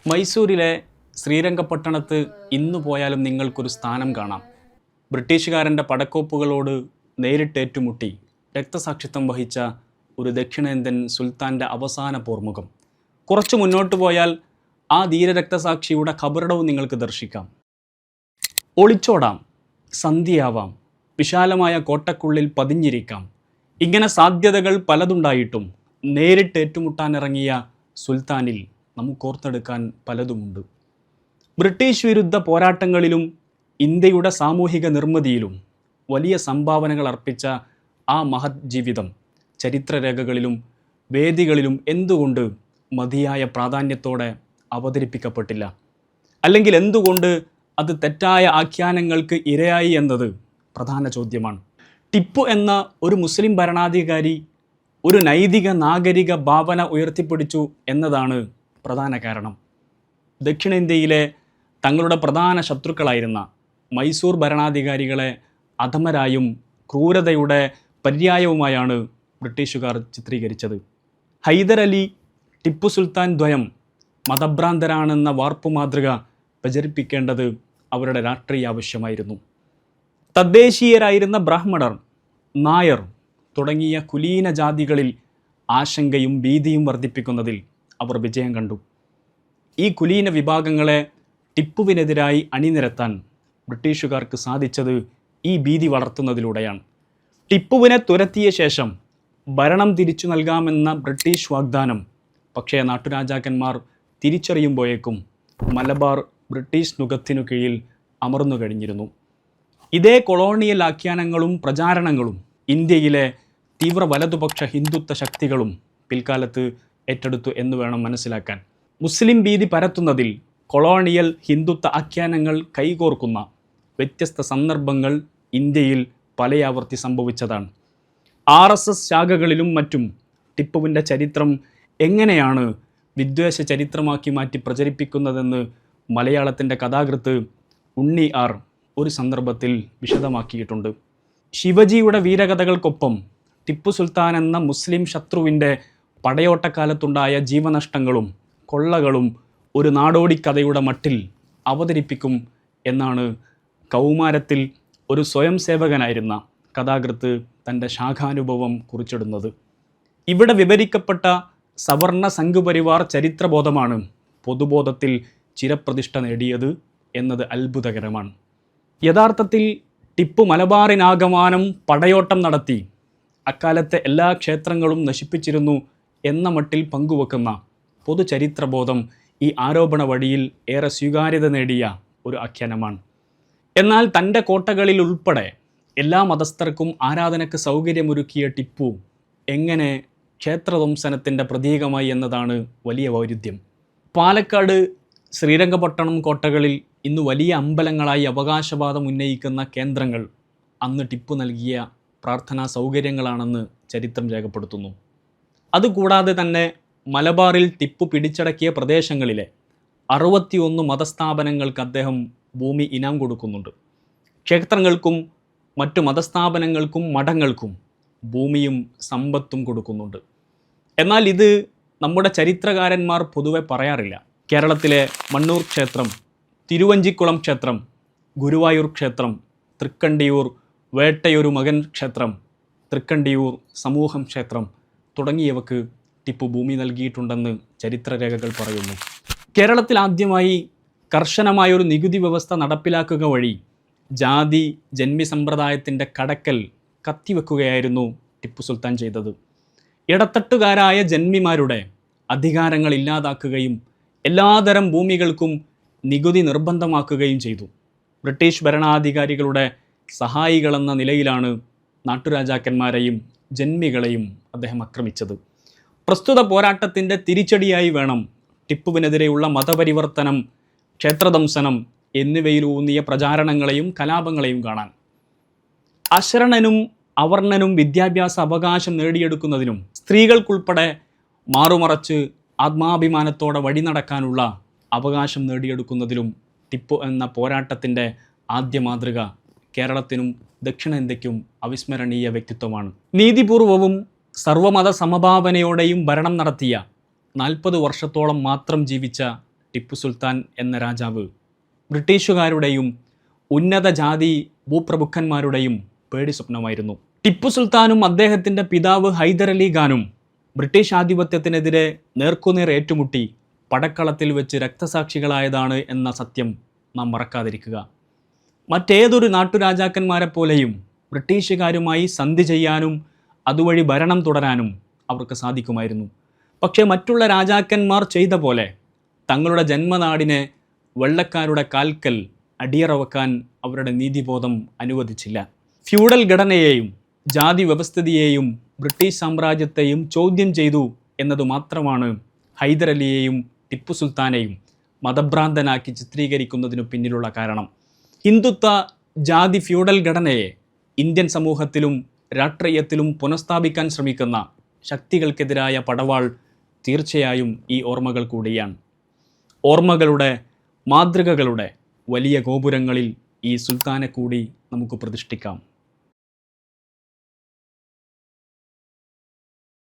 മൈസൂരിലെ ശ്രീരംഗപട്ടണത്ത് ഇന്നു പോയാലും നിങ്ങൾക്കൊരു സ്ഥാനം കാണാം. ബ്രിട്ടീഷുകാരൻ്റെ പടക്കോപ്പുകളോട് നേരിട്ടേറ്റുമുട്ടി രക്തസാക്ഷിത്വം വഹിച്ച ഒരു ദക്ഷിണേന്ത്യൻ സുൽത്താൻ്റെ അവസാന പോർമുഖം. കുറച്ചു മുന്നോട്ട് പോയാൽ ആ ധീരരക്തസാക്ഷിയുടെ ഖബറിടവും നിങ്ങൾക്ക് ദർശിക്കാം. ഒളിച്ചോടാം, സന്ധിയാവാം, വിശാലമായ കോട്ടക്കുള്ളിൽ പതിഞ്ഞിരിക്കാം. ഇങ്ങനെ സാധ്യതകൾ പലതുണ്ടായിട്ടും നേരിട്ടേറ്റുമുട്ടാനിറങ്ങിയ സുൽത്താനിൽ നമുക്കോർത്തെടുക്കാൻ പലതുമുണ്ട്. ബ്രിട്ടീഷ് വിരുദ്ധ പോരാട്ടങ്ങളിലും ഇന്ത്യയുടെ സാമൂഹിക നിർമ്മിതിയിലും വലിയ സംഭാവനകൾ അർപ്പിച്ച ആ മഹത് ജീവിതം ചരിത്രരേഖകളിലും വേദികളിലും എന്തുകൊണ്ട് മതിയായ പ്രാധാന്യത്തോടെ അവതരിപ്പിക്കപ്പെട്ടില്ല? അല്ലെങ്കിൽ എന്തുകൊണ്ട് അത് തെറ്റായ ആഖ്യാനങ്ങൾക്ക് ഇരയായി എന്നത് പ്രധാന ചോദ്യമാണ്. ടിപ്പു എന്ന ഒരു മുസ്ലിം ഭരണാധികാരി ഒരു നൈതിക നാഗരിക ഭാവന ഉയർത്തിപ്പിടിച്ചു എന്നതാണ് പ്രധാന കാരണം. ദക്ഷിണേന്ത്യയിലെ തങ്ങളുടെ പ്രധാന ശത്രുക്കളായിരുന്ന മൈസൂർ ഭരണാധികാരികളെ അധമരായും ക്രൂരതയുടെ പര്യായവുമായാണ് ബ്രിട്ടീഷുകാർ ചിത്രീകരിച്ചത്. ഹൈദർ അലി, ടിപ്പു സുൽത്താൻ ദ്വയം മതഭ്രാന്തരാണെന്ന വാർപ്പു മാതൃക പ്രചരിപ്പിക്കേണ്ടത് അവരുടെ രാഷ്ട്രീയ ആവശ്യമായിരുന്നു. തദ്ദേശീയരായിരുന്ന ബ്രാഹ്മണർ, നായർ തുടങ്ങിയ കുലീന ജാതികളിൽ ആശങ്കയും ഭീതിയും വർദ്ധിപ്പിക്കുന്നതിൽ അവർ വിജയം കണ്ടു. ഈ കുലീന വിഭാഗങ്ങളെ ടിപ്പുവിനെതിരായി അണിനിരത്താൻ ബ്രിട്ടീഷുകാർക്ക് സാധിച്ചത് ഈ ഭീതി വളർത്തുന്നതിലൂടെയാണ്. ടിപ്പുവിനെ തുരത്തിയ ശേഷം ഭരണം തിരിച്ചു നൽകാമെന്ന ബ്രിട്ടീഷ് വാഗ്ദാനം പക്ഷേ നാട്ടുരാജാക്കന്മാർ തിരിച്ചറിയുമ്പോഴേക്കും മലബാർ ബ്രിട്ടീഷ് നുകത്തിനു കീഴിൽ അമർന്നു കഴിഞ്ഞിരുന്നു. ഇതേ കൊളോണിയൽ ആഖ്യാനങ്ങളും പ്രചാരണങ്ങളും ഇന്ത്യയിലെ തീവ്ര വലതുപക്ഷ ഹിന്ദുത്വ ശക്തികളും പിൽക്കാലത്ത് ഏറ്റെടുത്തു എന്ന് വേണം മനസ്സിലാക്കാൻ. മുസ്ലിം ഭീതി പരത്തുന്നതിൽ കൊളോണിയൽ ഹിന്ദുത്വ ആഖ്യാനങ്ങൾ കൈകോർക്കുന്ന വ്യത്യസ്ത സന്ദർഭങ്ങൾ ഇന്ത്യയിൽ പലയാവർത്തി സംഭവിച്ചതാണ്. RSS ശാഖകളിലും മറ്റും ടിപ്പുവിൻ്റെ ചരിത്രം എങ്ങനെയാണ് വിദ്വേഷ ചരിത്രമാക്കി മാറ്റി പ്രചരിപ്പിക്കുന്നതെന്ന് മലയാളത്തിൻ്റെ കഥാകൃത്ത് ഉണ്ണി ആർ ഒരു സന്ദർഭത്തിൽ വിശദമാക്കിയിട്ടുണ്ട്. ശിവജിയുടെ വീരകഥകൾക്കൊപ്പം ടിപ്പു സുൽത്താൻ എന്ന മുസ്ലിം ശത്രുവിൻ്റെ പടയോട്ടക്കാലത്തുണ്ടായ ജീവനഷ്ടങ്ങളും കൊള്ളകളും ഒരു നാടോടിക്കഥയുടെ മട്ടിൽ അവതരിപ്പിക്കും എന്നാണ് കൗമാരത്തിൽ ഒരു സ്വയം സേവകനായിരുന്ന കഥാകൃത്ത് തൻ്റെ ശാഖാനുഭവം കുറിച്ചിടുന്നത്. ഇവിടെ വിവരിക്കപ്പെട്ട സവർണ സംഘപരിവാർ ചരിത്രബോധമാണ് പൊതുബോധത്തിൽ ചിരപ്രതിഷ്ഠ നേടിയത് എന്നത് അത്ഭുതകരമാണ്. യഥാർത്ഥത്തിൽ ടിപ്പു മലബാറിനാകമാനം പടയോട്ടം നടത്തി അക്കാലത്തെ എല്ലാ ക്ഷേത്രങ്ങളും നശിപ്പിച്ചിരുന്നു എന്ന മട്ടിൽ പങ്കുവെക്കുന്ന പൊതുചരിത്രബോധം ഈ ആരോപണ വഴിയിൽ ഏറെ സ്വീകാര്യത നേടിയ ഒരു ആഖ്യാനമാണ്. എന്നാൽ തൻ്റെ കോട്ടകളിൽ ഉൾപ്പെടെ എല്ലാ മതസ്ഥർക്കും ആരാധനയ്ക്ക് സൗകര്യമൊരുക്കിയ ടിപ്പു എങ്ങനെ ക്ഷേത്രധ്വംസനത്തിൻ്റെ പ്രതീകമായി എന്നതാണ് വലിയ വൈരുദ്ധ്യം. പാലക്കാട്, ശ്രീരംഗപട്ടണം കോട്ടകളിൽ ഇന്ന് വലിയ അമ്പലങ്ങളായി അവകാശവാദം ഉന്നയിക്കുന്ന കേന്ദ്രങ്ങൾ അന്ന് ടിപ്പു നൽകിയ പ്രാർത്ഥനാ സൗകര്യങ്ങളാണെന്ന് ചരിത്രം രേഖപ്പെടുത്തുന്നു. അതുകൂടാതെ തന്നെ മലബാറിൽ ടിപ്പു പിടിച്ചടക്കിയ പ്രദേശങ്ങളിലെ 61 മതസ്ഥാപനങ്ങൾക്ക് അദ്ദേഹം ഭൂമി ഇനാം കൊടുക്കുന്നുണ്ട്. ക്ഷേത്രങ്ങൾക്കും മറ്റു മതസ്ഥാപനങ്ങൾക്കും മഠങ്ങൾക്കും ഭൂമിയും സമ്പത്തും കൊടുക്കുന്നുണ്ട്. എന്നാൽ ഇത് നമ്മുടെ ചരിത്രകാരന്മാർ പൊതുവെ പറയാറില്ല. കേരളത്തിലെ മണ്ണൂർ ക്ഷേത്രം, തിരുവഞ്ചിക്കുളം ക്ഷേത്രം, ഗുരുവായൂർ ക്ഷേത്രം, തൃക്കണ്ടിയൂർ വേട്ടയൊരു മകൻ ക്ഷേത്രം, തൃക്കണ്ടിയൂർ സമൂഹം ക്ഷേത്രം തുടങ്ങിയവക്ക് ടിപ്പു ഭൂമി നൽകിയിട്ടുണ്ടെന്ന് ചരിത്രരേഖകൾ പറയുന്നു. കേരളത്തിൽ ആദ്യമായി കർശനമായൊരു നികുതി വ്യവസ്ഥ നടപ്പിലാക്കുക വഴി ജാതി ജന്മി സമ്പ്രദായത്തിൻ്റെ കടക്കൽ കത്തിവെക്കുകയായിരുന്നു ടിപ്പു സുൽത്താൻ ചെയ്തത്. ഇടത്തട്ടുകാരായ ജന്മിമാരുടെ അധികാരങ്ങൾ ഇല്ലാതാക്കുകയും എല്ലാതരം ഭൂമികൾക്കും നികുതി നിർബന്ധമാക്കുകയും ചെയ്തു. ബ്രിട്ടീഷ് ഭരണാധികാരികളുടെ സഹായികളെന്ന നിലയിലാണ് നാട്ടുരാജാക്കന്മാരെയും ജന്മികളെയും അദ്ദേഹം ആക്രമിച്ചത്. പ്രസ്തുത പോരാട്ടത്തിൻ്റെ തിരിച്ചടിയായി വേണം ടിപ്പുവിനെതിരെയുള്ള മതപരിവർത്തനം, ക്ഷേത്രദംസനം എന്നിവയിലൂന്നിയ പ്രചാരണങ്ങളെയും കലാപങ്ങളെയും കാണാൻ. അശരണനും അവർണനും വിദ്യാഭ്യാസ അവകാശം നേടിയെടുക്കുന്നതിനും സ്ത്രീകൾക്കുൾപ്പെടെ മാറുമറച്ച് ആത്മാഭിമാനത്തോടെ വഴി നടക്കാനുള്ള അവകാശം നേടിയെടുക്കുന്നതിലും ടിപ്പു എന്ന പോരാട്ടത്തിൻ്റെ ആദ്യ മാതൃക കേരളത്തിനും ദക്ഷിണേന്ത്യയ്ക്കും അവിസ്മരണീയ വ്യക്തിത്വമാണ്. നീതിപൂർവവും സർവമത സമഭാവനയോടെയും ഭരണം നടത്തിയ 40 വർഷത്തോളം മാത്രം ജീവിച്ച ടിപ്പു സുൽത്താൻ എന്ന രാജാവ് ബ്രിട്ടീഷുകാരുടെയും ഉന്നത ജാതി ഭൂപ്രഭുക്കന്മാരുടെയും പേടി സ്വപ്നമായിരുന്നു. ടിപ്പു സുൽത്താനും അദ്ദേഹത്തിൻ്റെ പിതാവ് ഹൈദരലി ഖാനും ബ്രിട്ടീഷ് ആധിപത്യത്തിനെതിരെ നേർക്കുനേർ ഏറ്റുമുട്ടി പടക്കളത്തിൽ വെച്ച് രക്തസാക്ഷികളായതാണ് എന്ന സത്യം നാം മറക്കാതിരിക്കുക. മറ്റേതൊരു നാട്ടുരാജാക്കന്മാരെപ്പോലെയും ബ്രിട്ടീഷുകാരുമായി സന്ധി ചെയ്യാനും അതുവഴി ഭരണം തുടരാനും അവർക്ക് സാധിക്കുമായിരുന്നു. പക്ഷേ മറ്റുള്ള രാജാക്കന്മാർ ചെയ്ത പോലെ തങ്ങളുടെ ജന്മനാടിനെ വെള്ളക്കാരുടെ കാൽക്കൽ അടിയറവെക്കാൻ അവരുടെ നീതിബോധം അനുവദിച്ചില്ല. ഫ്യൂഡൽ ഘടനയെയും ജാതി വ്യവസ്ഥിതിയെയും ബ്രിട്ടീഷ് സാമ്രാജ്യത്തെയും ചോദ്യം ചെയ്തു എന്നതു മാത്രമാണ് ഹൈദരലിയെയും ടിപ്പു സുൽത്താനെയും മതഭ്രാന്തനാക്കി ചിത്രീകരിക്കുന്നതിനു പിന്നിലുള്ള കാരണം. ഹിന്ദുത്വ ജാതി ഫ്യൂഡൽ ഘടനയെ ഇന്ത്യൻ സമൂഹത്തിലും രാഷ്ട്രീയത്തിലും പുനഃസ്ഥാപിക്കാൻ ശ്രമിക്കുന്ന ശക്തികൾക്കെതിരായ പടവാൾ തീർച്ചയായും ഈ ഓർമ്മകൾ കൂടിയാണ്. ഓർമ്മകളുടെ മാതൃകകളുടെ വലിയ ഗോപുരങ്ങളിൽ ഈ സുൽത്താനെ കൂടി നമുക്ക് പ്രതിഷ്ഠിക്കാം.